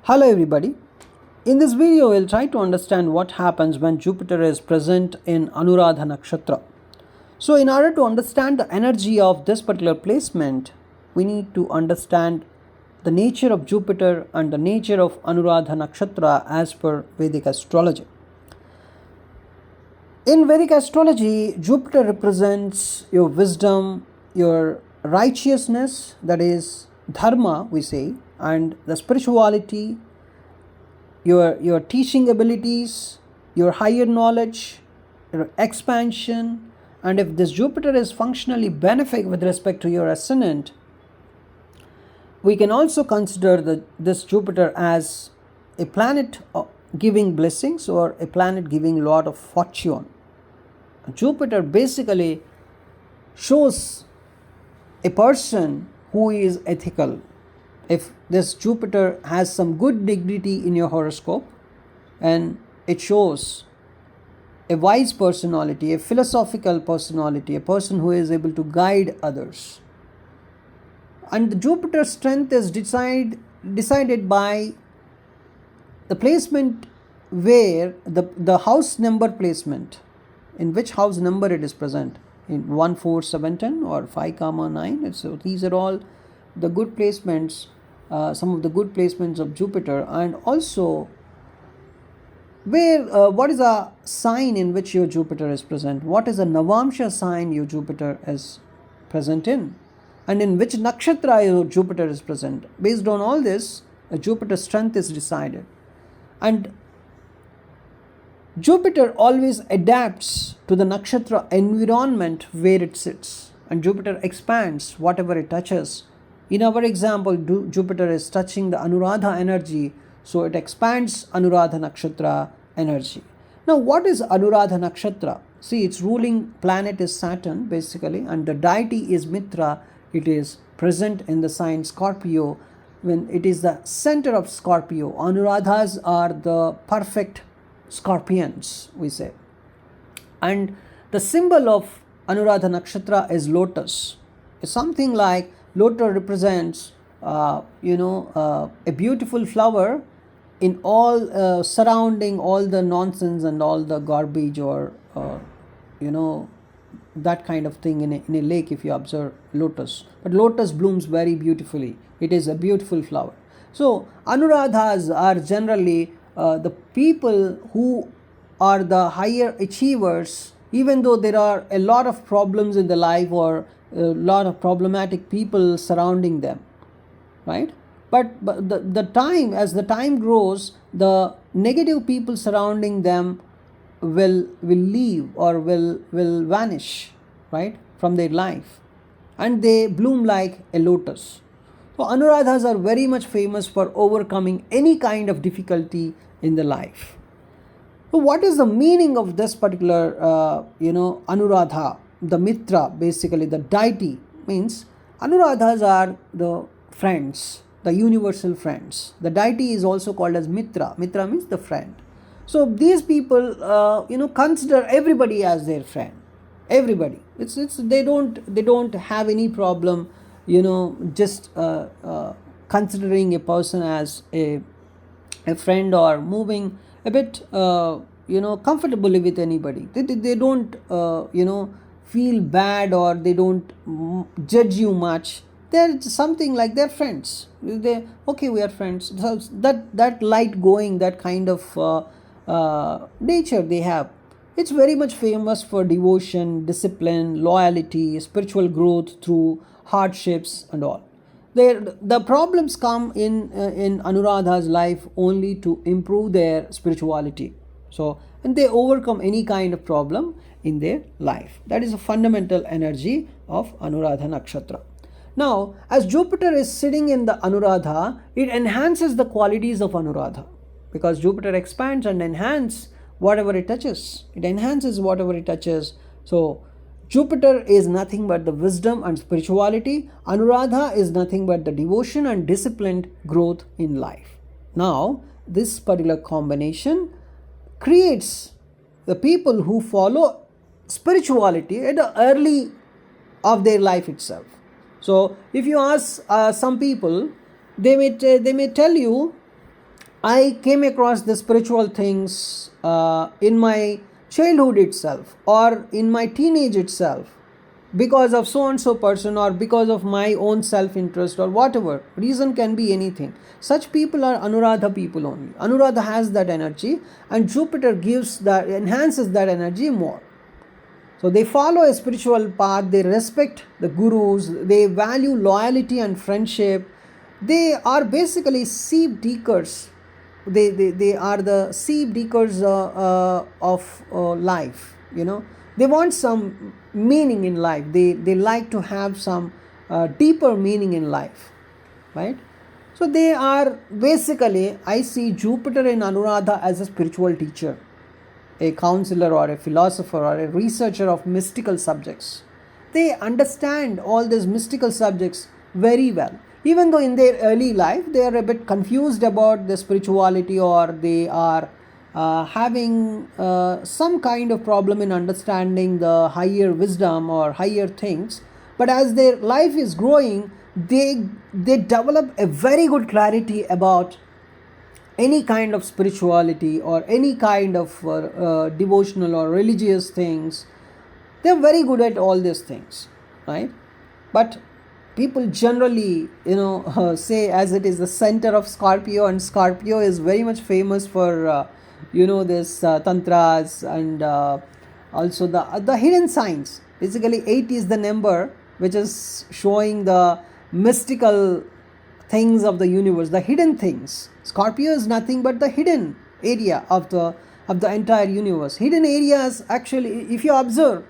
Hello everybody. In this video, we'll try to understand what happens when Jupiter is present in Anuradha nakshatra. So in order to understand the energy of this particular placement, we need to understand the nature of Jupiter and the nature of Anuradha nakshatra as per Vedic astrology. In Vedic astrology, Jupiter represents your wisdom, your righteousness, that is dharma, we say, and the spirituality, your teaching abilities, your higher knowledge, your expansion. And if this Jupiter is functionally benefic with respect to your ascendant, we can also consider this Jupiter as a planet giving blessings or a planet giving lot of fortune. Jupiter basically shows a person who is ethical. If this Jupiter has some good dignity in your horoscope, and it shows a wise personality, a philosophical personality, a person who is able to guide others. And the Jupiter's strength is decided by the placement where the house number placement, in which house number it is present, in 1, 4, 7, 10 or 5, 9. So these are all the good placements, some of the good placements of Jupiter. And also where what is a sign in which your Jupiter is present, what is a Navamsha sign your Jupiter is present in, and in which nakshatra your Jupiter is present. Based on all this, Jupiter's strength is decided. And Jupiter always adapts to the nakshatra environment where it sits, and Jupiter expands whatever it touches. In our example, Jupiter is touching the Anuradha energy, so it expands Anuradha nakshatra energy. Now, what is Anuradha nakshatra? See, its ruling planet is Saturn basically, and the deity is Mitra. It is present in the sign Scorpio. When it is the center of Scorpio, Anuradhas are the perfect scorpions, we say. And the symbol of Anuradha nakshatra is lotus. It's something like lotus represents a beautiful flower in all surrounding all the nonsense and all the garbage, or that kind of thing in a lake. If you observe lotus, but lotus blooms very beautifully. It is a beautiful flower. So Anuradhas are generally the people who are the higher achievers, even though there are a lot of problems in the life or a lot of problematic people surrounding them, right? But as the time grows, the negative people surrounding them will leave or will vanish, right, from their life, and they bloom like a lotus. So Anuradhas are very much famous for overcoming any kind of difficulty in the life. So what is the meaning of this particular Anuradha? The Mitra, basically the deity, means Anuradhas are the friends, the universal friends. The deity is also called as Mitra. Mitra means the friend. So these people consider everybody as their friend. Everybody. It's they don't have any problem just considering a person as a friend, or moving a bit comfortably with anybody. They don't feel bad, or they don't judge you much. They're something like they're friends. We are friends. So that light going, that kind of nature they have. It's very much famous for devotion, discipline, loyalty, spiritual growth through hardships and all. The problems come in Anuradha's life only to improve their spirituality. So, and they overcome any kind of problem in their life. That is a fundamental energy of Anuradha nakshatra. Now, as Jupiter is sitting in the Anuradha, it enhances the qualities of Anuradha, because Jupiter expands and enhances whatever it touches. It enhances whatever it touches. So Jupiter is nothing but the wisdom and spirituality. Anuradha is nothing but the devotion and disciplined growth in life. Now, this particular combination creates the people who follow spirituality at the early of their life itself. So if you ask some people, they may tell you I came across the spiritual things in my childhood itself or in my teenage itself because of so and so person or because of my own self interest or whatever. Reason can be anything. Such people are anuradha people only. Anuradha has that energy, and Jupiter gives that, enhances that energy more. So they follow a spiritual path, they respect the gurus, they value loyalty and friendship. They are basically sheep deckers. They are the sheep deckers of life, They want some meaning in life. They like to have some deeper meaning in life, right? So they are basically, I see Jupiter in Anuradha as a spiritual teacher, a counselor or a philosopher or a researcher of mystical subjects. They understand all these mystical subjects very well. Even though in their early life they are a bit confused about the spirituality, or they are having some kind of problem in understanding the higher wisdom or higher things, but as their life is growing, they develop a very good clarity about any kind of spirituality or any kind of devotional or religious things. They're very good at all these things, right? But people generally say, as it is the center of Scorpio, and Scorpio is very much famous for this tantras and also the hidden signs. Basically 8 is the number which is showing the mystical things of the universe, the hidden things. Scorpio is nothing but the hidden area of the entire universe. Hidden areas, actually, if you observe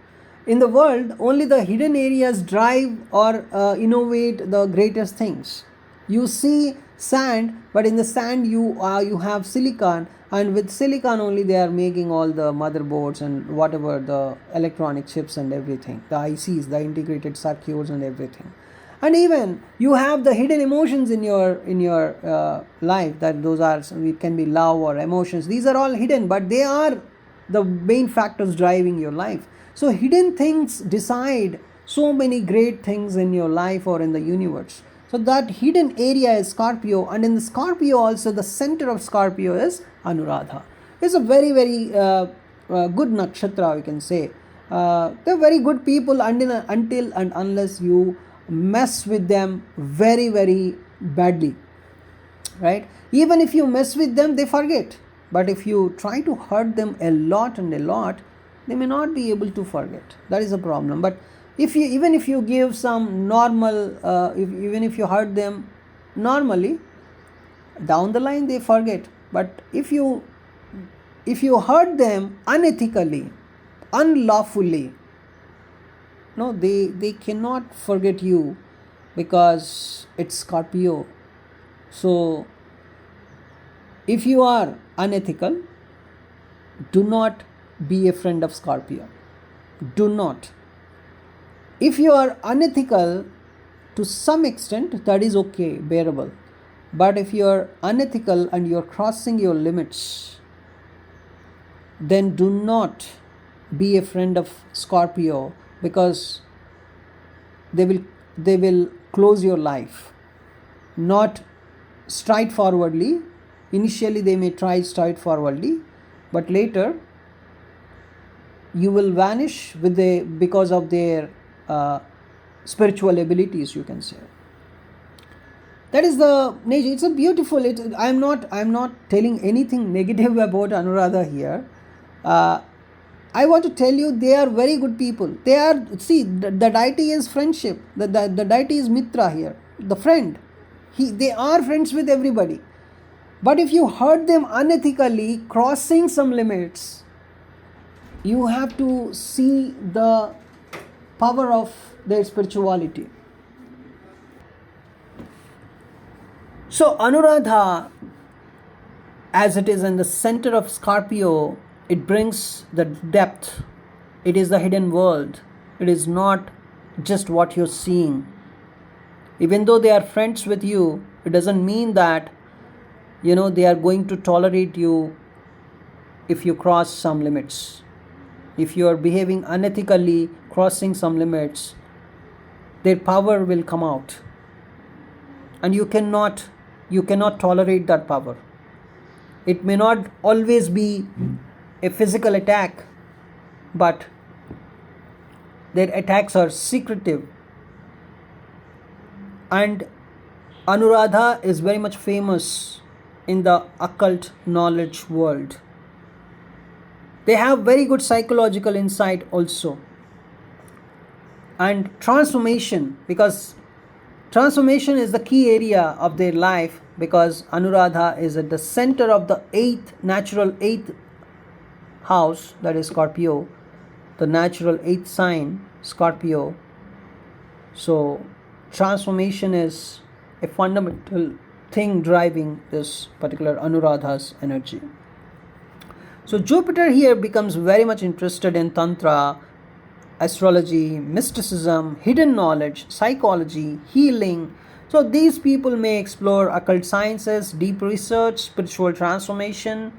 in the world, only the hidden areas drive or innovate the greatest things. You see sand, but in the sand you have silicon, and with silicon only they are making all the motherboards and whatever the electronic chips and everything, the ICs, the integrated circuits and everything. And even you have the hidden emotions in your life, that those are, it can be love or emotions. These are all hidden, but they are the main factors driving your life. So hidden things decide so many great things in your life or in the universe. So that hidden area is Scorpio, and in the Scorpio also the center of Scorpio is Anuradha. It's a very very good nakshatra, we can say. They're very good people until and unless you mess with them very very badly, right? Even if you mess with them, they forget. But if you try to hurt them a lot, they may not be able to forget. That is a problem. But even if you give some normal, even if you hurt them normally, down the line they forget. But if you hurt them unethically, unlawfully, no, they cannot forget you, because it's Scorpio. So if you are unethical, do not be a friend of Scorpio. Do not. If you are unethical to some extent, that is okay, bearable. But if you are unethical and you are crossing your limits, then do not be a friend of Scorpio, because they will close your life. Not straightforwardly. Initially they may try straightforwardly, but later you will vanish because of their spiritual abilities, you can say. That is the nature. It's a beautiful. I'm not telling anything negative about Anuradha here. I want to tell you, they are very good people. They are, see, the deity is friendship. The deity is Mitra here, the friend. They are friends with everybody. But if you hurt them unethically, crossing some limits, you have to see the power of their spirituality. So Anuradha, as it is in the center of Scorpio, it brings the depth. It is the hidden world. It is not just what you're seeing. Even though they are friends with you, it doesn't mean that they are going to tolerate you if you cross some limits. If you are behaving unethically, crossing some limits, their power will come out, and you cannot tolerate that power. It may not always be a physical attack, but their attacks are secretive. And Anuradha is very much famous in the occult knowledge world. They have very good psychological insight also. And transformation, because transformation is the key area of their life, because Anuradha is at the center of the natural eighth house, that is Scorpio, the natural eighth sign, Scorpio. So transformation is a fundamental thing driving this particular Anuradha's energy. So Jupiter here becomes very much interested in Tantra, astrology, mysticism, hidden knowledge, psychology, healing. So these people may explore occult sciences, deep research, spiritual transformation.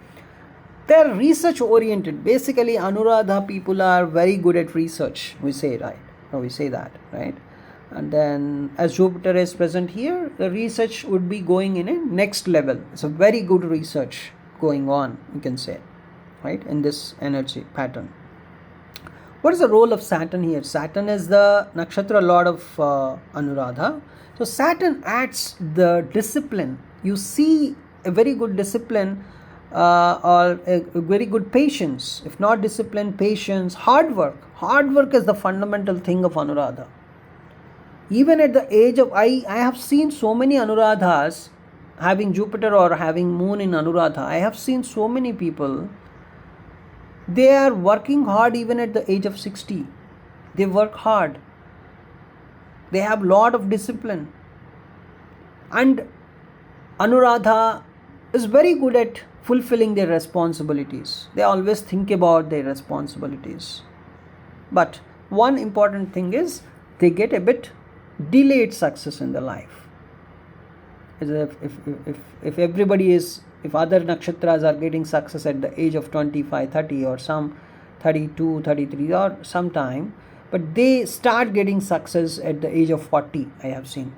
They are research oriented. Basically, Anuradha people are very good at research. We say that, right? And then as Jupiter is present here, the research would be going in a next level. It's a very good research going on, you can say, right, in this energy pattern. What is the role of Saturn here? Saturn is the nakshatra lord of Anuradha. So Saturn adds the discipline. You see a very good discipline or a very good patience. If not discipline, patience, hard work. Hard work is the fundamental thing of Anuradha. Even at the age of, I have seen so many Anuradhas having Jupiter or having moon in Anuradha. I have seen so many people, they are working hard even at the age of 60. They work hard. They have lot of discipline. And Anuradha is very good at fulfilling their responsibilities. They always think about their responsibilities. But one important thing is they get a bit delayed success in their life. As if everybody is, if other nakshatras are getting success at the age of 25, 30 or some 32, 33 or sometime, but they start getting success at the age of 40, I have seen,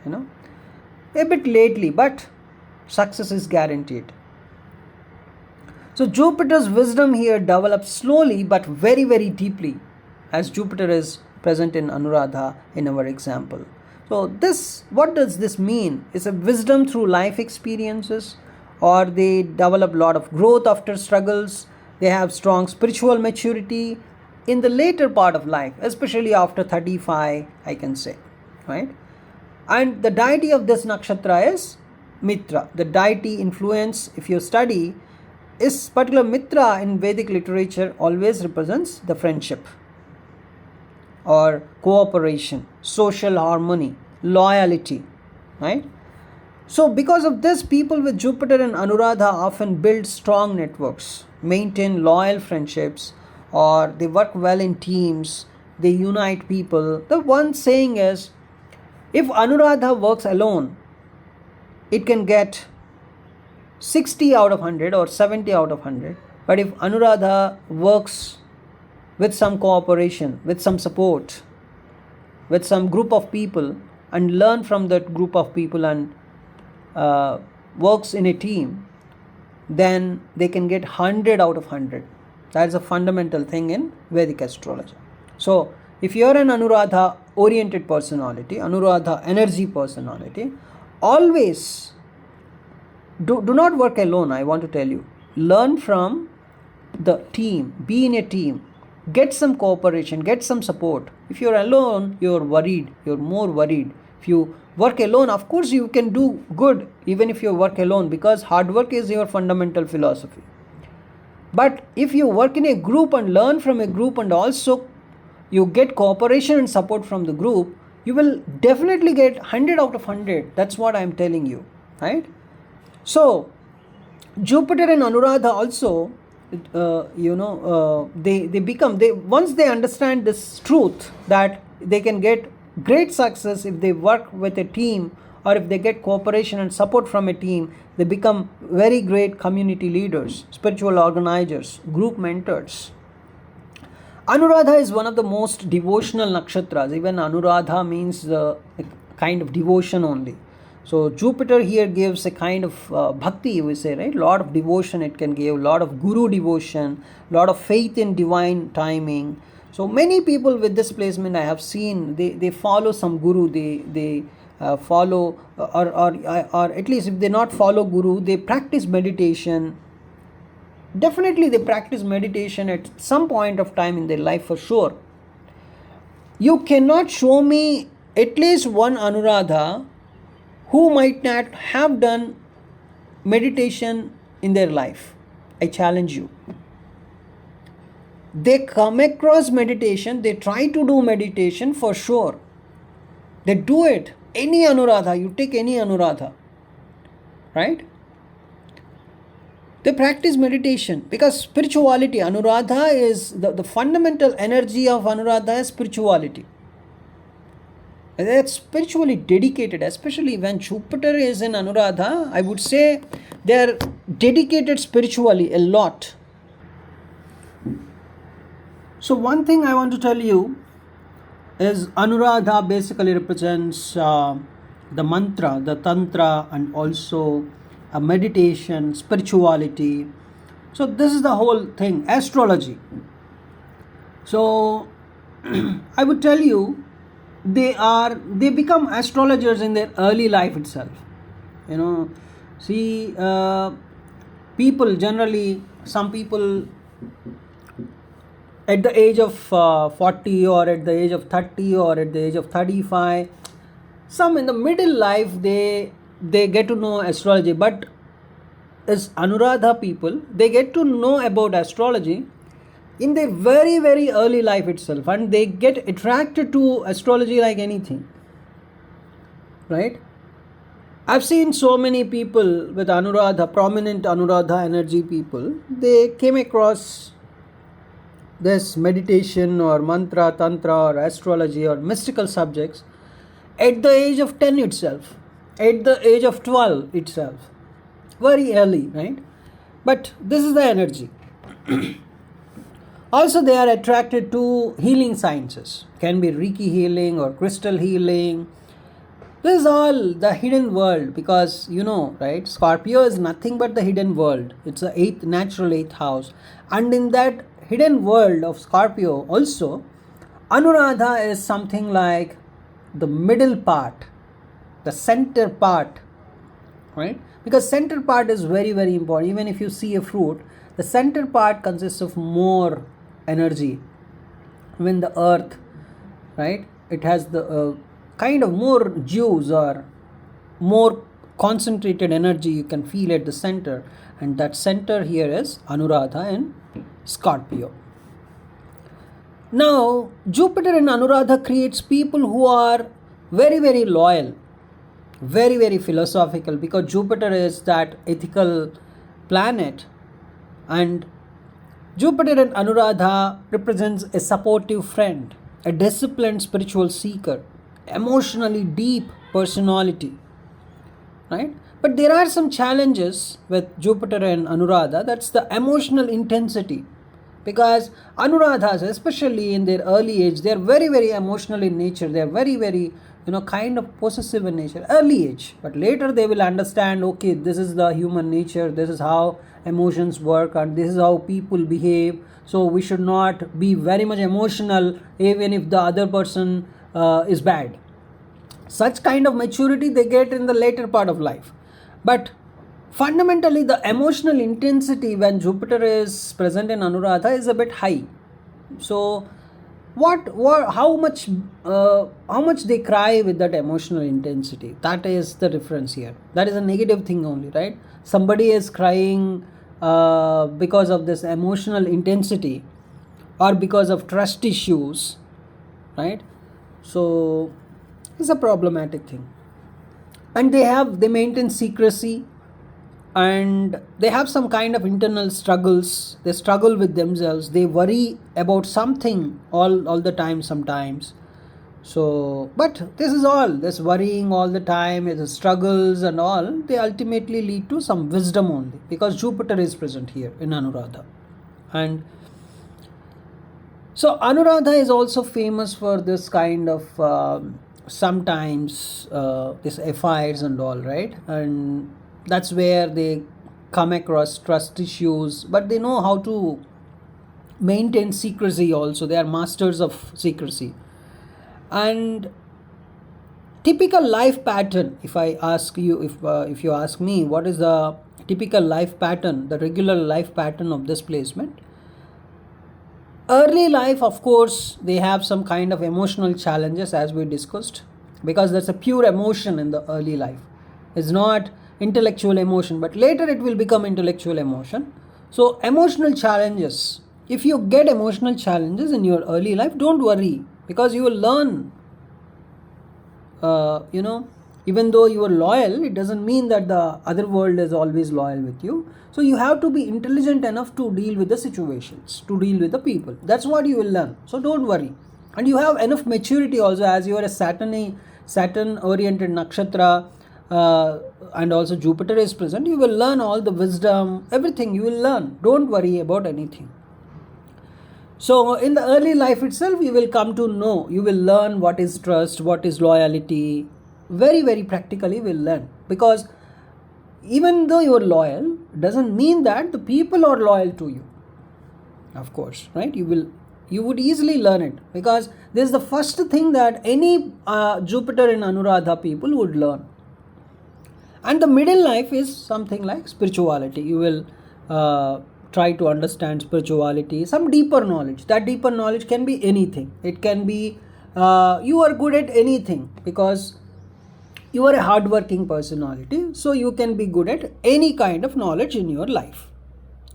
a bit lately, but success is guaranteed. So Jupiter's wisdom here develops slowly but very, very deeply, as Jupiter is present in Anuradha in our example. So what does this mean? It's a wisdom through life experiences, or they develop a lot of growth after struggles. They have strong spiritual maturity in the later part of life, especially after 35, I can say, right? And the deity of this nakshatra is Mitra. The deity influence, if you study, is particular Mitra in Vedic literature always represents the friendship or cooperation, social harmony, loyalty, right? So because of this, people with Jupiter and Anuradha often build strong networks, maintain loyal friendships, or they work well in teams, they unite people. The one saying is, if Anuradha works alone, it can get 60 out of 100 or 70 out of 100. But if Anuradha works with some cooperation, with some support, with some group of people, and learn from that group of people and works in a team, then they can get 100 out of 100. That's a fundamental thing in Vedic astrology. So if you are an Anuradha oriented personality, Anuradha energy personality, always do not work alone. I want to tell you, learn from the team, be in a team, get some cooperation, get some support. If you're alone, you're worried, you're more worried. If you work alone, of course you can do good even if you work alone, because hard work is your fundamental philosophy. But if you work in a group and learn from a group, and also you get cooperation and support from the group, you will definitely get 100 out of 100. That's what I'm telling you, right? So Jupiter and Anuradha also, once they understand this truth that they can get great success if they work with a team, or if they get cooperation and support from a team, they become very great community leaders, spiritual organizers, group mentors. Anuradha is one of the most devotional nakshatras. Even Anuradha means a kind of devotion only. So Jupiter here gives a kind of bhakti, we say, right? Lot of devotion it can give, lot of guru devotion, lot of faith in divine timing. So many people with this placement I have seen, they follow some guru, they follow, or at least if they not follow guru, they practice meditation. Definitely they practice meditation at some point of time in their life for sure. You cannot show me at least one anuradha who might not have done meditation in their life. I challenge you. They come across meditation, they try to do meditation for sure. They do it. Any anuradha, you take any anuradha, right? They practice meditation because spirituality, anuradha is the fundamental energy of anuradha is spirituality. They're spiritually dedicated, especially when Jupiter is in anuradha. I would say they're dedicated spiritually a lot. So one thing I want to tell you is anuradha basically represents the mantra, the tantra, and also a meditation, spirituality. So this is the whole thing, astrology. So I would tell you, they become astrologers in their early life itself. See, people generally, some people at the age of 40 or at the age of 30 or at the age of 35, some in the middle life, they get to know astrology. But as anuradha people, they get to know about astrology in their very, very early life itself, and they get attracted to astrology like anything, right? I've seen so many people with anuradha, prominent anuradha energy people, they came across this meditation or mantra, tantra or astrology or mystical subjects at the age of 10 itself, at the age of 12 itself, very early, right? But this is the energy. Also, they are attracted to healing sciences. Can be Reiki healing or crystal healing. This is all the hidden world because, right? Scorpio is nothing but the hidden world. It's the natural 8th house. And in that hidden world of Scorpio also, anuradha is something like the middle part, the center part, right? Because center part is very, very important. Even if you see a fruit, the center part consists of more energy. When the earth, right, it has the kind of more juice or more concentrated energy you can feel at the center, and that center here is anuradha in Scorpio. Now Jupiter in anuradha creates people who are very, very loyal, very, very philosophical, because Jupiter is that ethical planet, and Jupiter in anuradha represents a supportive friend, a disciplined spiritual seeker, emotionally deep personality, right? But there are some challenges with Jupiter and anuradha. That's the emotional intensity, because anuradhas, especially in their early age, they are very, very emotional in nature. They are very, very kind of possessive in nature, early age. But later they will understand, okay, this is the human nature, this is how emotions work, and this is how people behave. So we should not be very much emotional even if the other person is bad. Such kind of maturity they get in the later part of life. But fundamentally, the emotional intensity when Jupiter is present in anuradha is a bit high. So how much they cry with that emotional intensity, that is the difference here. That is a negative thing only, right? Somebody is crying because of this emotional intensity or because of trust issues, right? So it's a problematic thing. And they maintain secrecy, and they have some kind of internal struggles. They struggle with themselves. They worry about something all the time sometimes. So, but this worrying all the time, the struggles and all, they ultimately lead to some wisdom only, because Jupiter is present here in anuradha. And so anuradha is also famous for this kind of sometimes this affairs and all, right? And that's where they come across trust issues, but they know how to maintain secrecy also. They are masters of secrecy. And typical life pattern, if I ask you, if you ask me, what is the typical life pattern, the regular life pattern of this placement? Early life, of course, they have some kind of emotional challenges, as we discussed, because that's a pure emotion in the early life. It's not intellectual emotion, but later it will become intellectual emotion. So emotional challenges, if you get emotional challenges in your early life, don't worry, because you will learn. Even though you are loyal, it doesn't mean that the other world is always loyal with you. So you have to be intelligent enough to deal with the situations, to deal with the people. That's what you will learn. So don't worry. And you have enough maturity also, as you are a Saturn oriented nakshatra, and also Jupiter is present. You will learn all the wisdom, everything you will learn. Don't worry about anything. So in the early life itself, you will come to know, you will learn what is trust, what is loyalty. Very, very practically will learn, because even though you are loyal, doesn't mean that the people are loyal to you. Of course, right? You would easily learn it, because this is the first thing that any Jupiter and Anuradha people would learn. And the middle life is something like spirituality. You will try to understand spirituality, some deeper knowledge. That deeper knowledge can be anything. It can be you are good at anything, because you are a hardworking personality, so you can be good at any kind of knowledge in your life.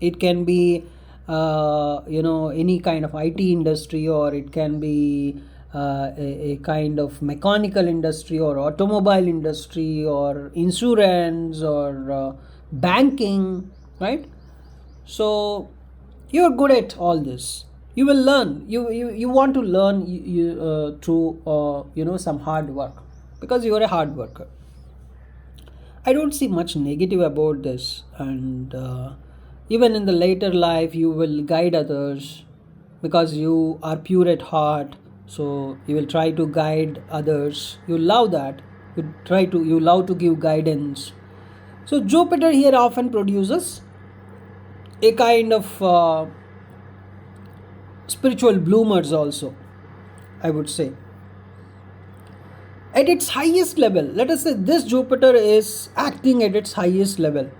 It can be any kind of IT industry, or it can be a kind of mechanical industry, or automobile industry, or insurance, or banking, right? So you're good at all this. You will learn. You want to learn through some hard work, because you are a hard worker. I don't see much negative about this. And even in the later life, you will guide others, because you are pure at heart. So you will try to guide others. You love that. You love to give guidance. So Jupiter here often produces a kind of spiritual bloomers also, I would say. At its highest level, let us say this Jupiter is acting at its highest level,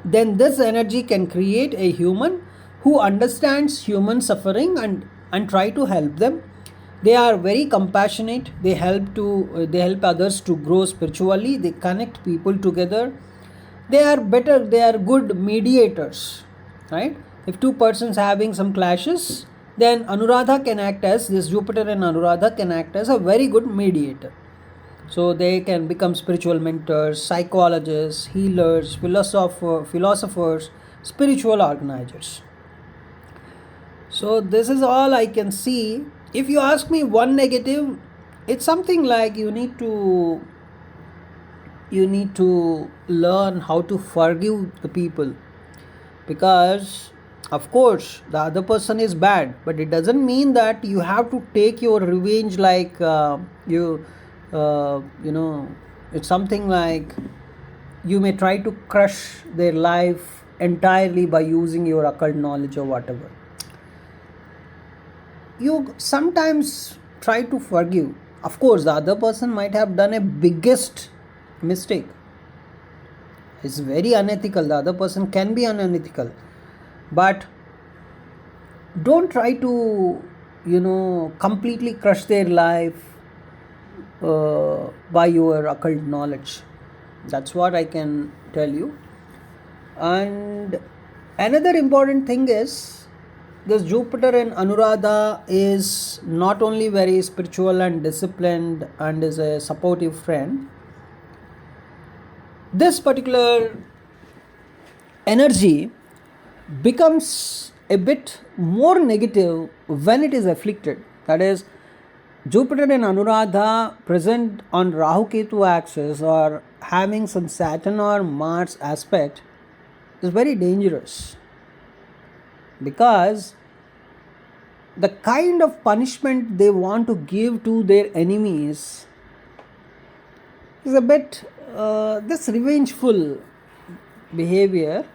then this energy can create a human who understands human suffering and try to help them. They are very compassionate. They help others to grow spiritually. They connect people together. They are better. They are good mediators, right? If two persons having some clashes, then Anuradha can act as this Jupiter and Anuradha can act as a very good mediator. So they can become spiritual mentors, psychologists, healers, philosophers, spiritual organizers. So this is all I can see. If you ask me one negative, it's something like you need to learn how to forgive the people, because of course the other person is bad, but it doesn't mean that you have to take your revenge like it's something like you may try to crush their life entirely by using your occult knowledge or whatever. You sometimes try to forgive. Of course the other person might have done a biggest mistake. It's very unethical. The other person can be unethical, but don't try to completely crush their life by your occult knowledge. That's what I can tell you. And another important thing is, this Jupiter and Anuradha is not only very spiritual and disciplined and is a supportive friend. This particular energy becomes a bit more negative when it is afflicted. That is, Jupiter and Anuradha present on Rahu Ketu axis or having some Saturn or Mars aspect is very dangerous, because the kind of punishment they want to give to their enemies is a bit this revengeful behavior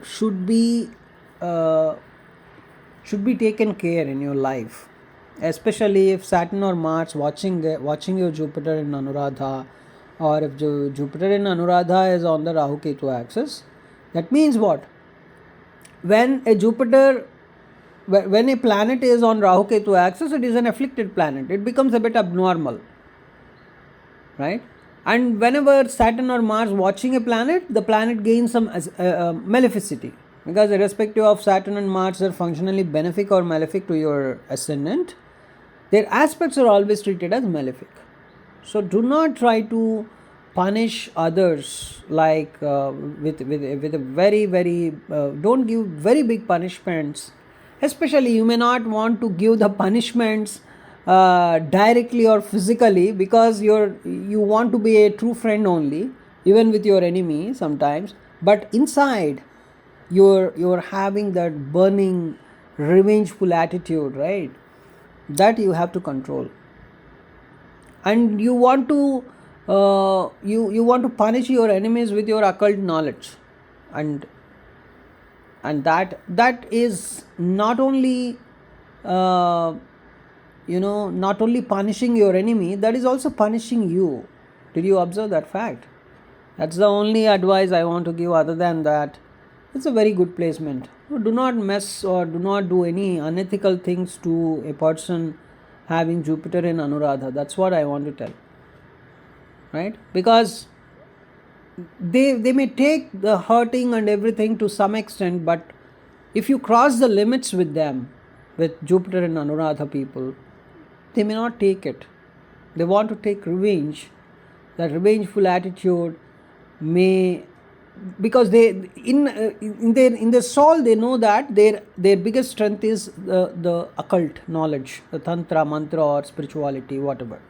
should be uh, taken care in your life, especially if Saturn or Mars watching your Jupiter in Anuradha, or if Jupiter in Anuradha is on the Rahu Ketu axis. That means what? When a Jupiter, when a planet is on Rahu Ketu axis, it is an afflicted planet. It becomes a bit abnormal, right? And whenever Saturn or Mars watching a planet, the planet gains some maleficity, because irrespective of Saturn and Mars are functionally benefic or malefic to your ascendant, their aspects are always treated as malefic. So do not try to punish others like with a very don't give very big punishments. Especially you may not want to give the punishments directly or physically, because you want to be a true friend only, even with your enemy sometimes. But inside you're having that burning revengeful attitude, right? That you have to control. And you want to you want to punish your enemies with your occult knowledge, and that is not only uh, not only punishing your enemy, that is also punishing you. Did you observe that fact? That's the only advice I want to give. Other than that, it's a very good placement. Do not mess or do not do any unethical things to a person having Jupiter in Anuradha. That's what I want to tell, right? Because they may take the hurting and everything to some extent, but if you cross the limits with them, with Jupiter and Anuradha people, they may not take it. They want to take revenge. That revengeful attitude may, because they in their soul they know that their biggest strength is the occult knowledge, the tantra, mantra, or spirituality, whatever.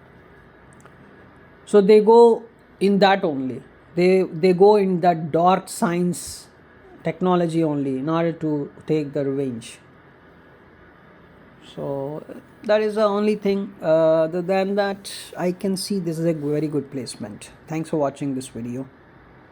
So they go in that only. They go in that dark science technology only in order to take the revenge. So that is the only thing. Other than that, I can see this is a very good placement. Thanks for watching this video.